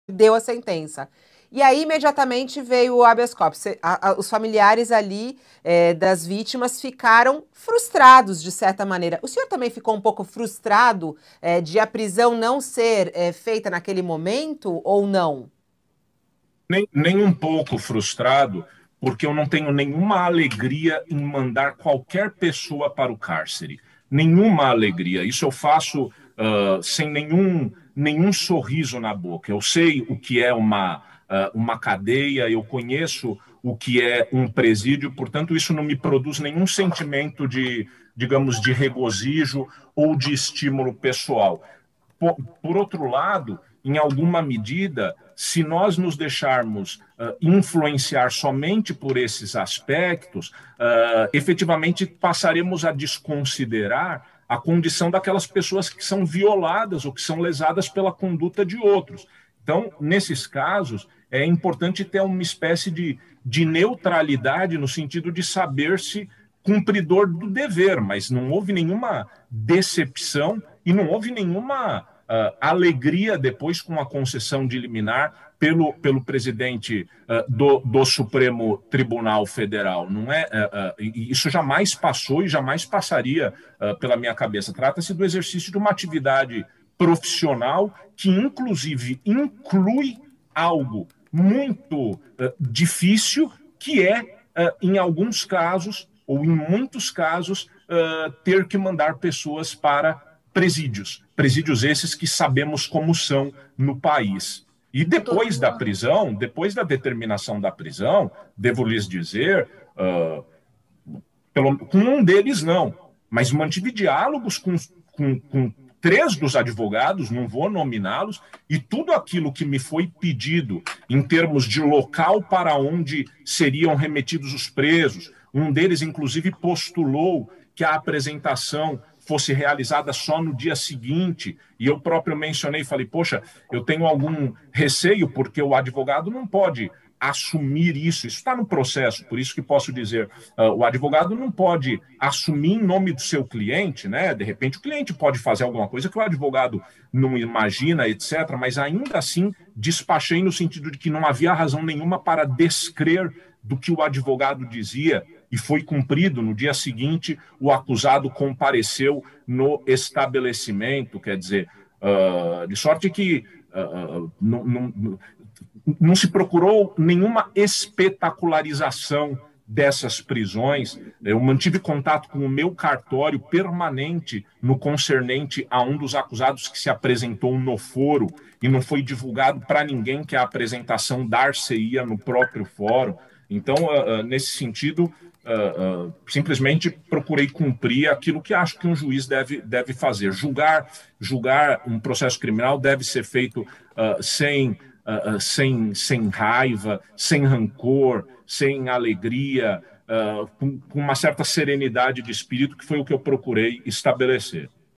deu a sentença. E aí, imediatamente, veio o habeas corpus. Os familiares ali das vítimas ficaram frustrados, de certa maneira. O senhor também ficou um pouco frustrado de a prisão não ser feita naquele momento ou não? Nem um pouco frustrado, porque eu não tenho nenhuma alegria em mandar qualquer pessoa para o cárcere. Nenhuma alegria. Isso eu faço sem nenhum sorriso na boca. Eu sei o que é uma cadeia, eu conheço o que é um presídio, portanto, isso não me produz nenhum sentimento de, digamos, de regozijo ou de estímulo pessoal. Por outro lado, em alguma medida, se nós nos deixarmos influenciar somente por esses aspectos, efetivamente passaremos a desconsiderar a condição daquelas pessoas que são violadas ou que são lesadas pela conduta de outros. Então, nesses casos, é importante ter uma espécie de neutralidade no sentido de saber-se cumpridor do dever, mas não houve nenhuma decepção e não houve nenhuma alegria depois com a concessão de liminar pelo presidente do Supremo Tribunal Federal. Não é, isso jamais passou e jamais passaria pela minha cabeça. Trata-se do exercício de uma atividade profissional que, inclusive, inclui algo muito difícil, que é, em alguns casos, ou em muitos casos, ter que mandar pessoas para presídios. Presídios esses que sabemos como são no país. E depois da prisão, depois da determinação da prisão, devo lhes dizer, com um deles não, mas mantive diálogos com três dos advogados, não vou nominá-los, e tudo aquilo que me foi pedido em termos de local para onde seriam remetidos os presos, um deles, inclusive, postulou que a apresentação fosse realizada só no dia seguinte, e eu próprio mencionei, falei, poxa, eu tenho algum receio, porque o advogado não pode assumir isso está no processo, por isso que posso dizer, o advogado não pode assumir em nome do seu cliente, né? De repente o cliente pode fazer alguma coisa que o advogado não imagina, etc., mas ainda assim despachei no sentido de que não havia razão nenhuma para descrer do que o advogado dizia, e foi cumprido. No dia seguinte, o acusado compareceu no estabelecimento, quer dizer, de sorte que não se procurou nenhuma espetacularização dessas prisões. Eu mantive contato com o meu cartório permanente no concernente a um dos acusados que se apresentou no foro e não foi divulgado para ninguém que a apresentação dar-se-ia no próprio fórum. Então, nesse sentido, simplesmente procurei cumprir aquilo que acho que um juiz deve fazer. Julgar um processo criminal deve ser feito sem raiva, sem rancor, sem alegria, com uma certa serenidade de espírito, que foi o que eu procurei estabelecer.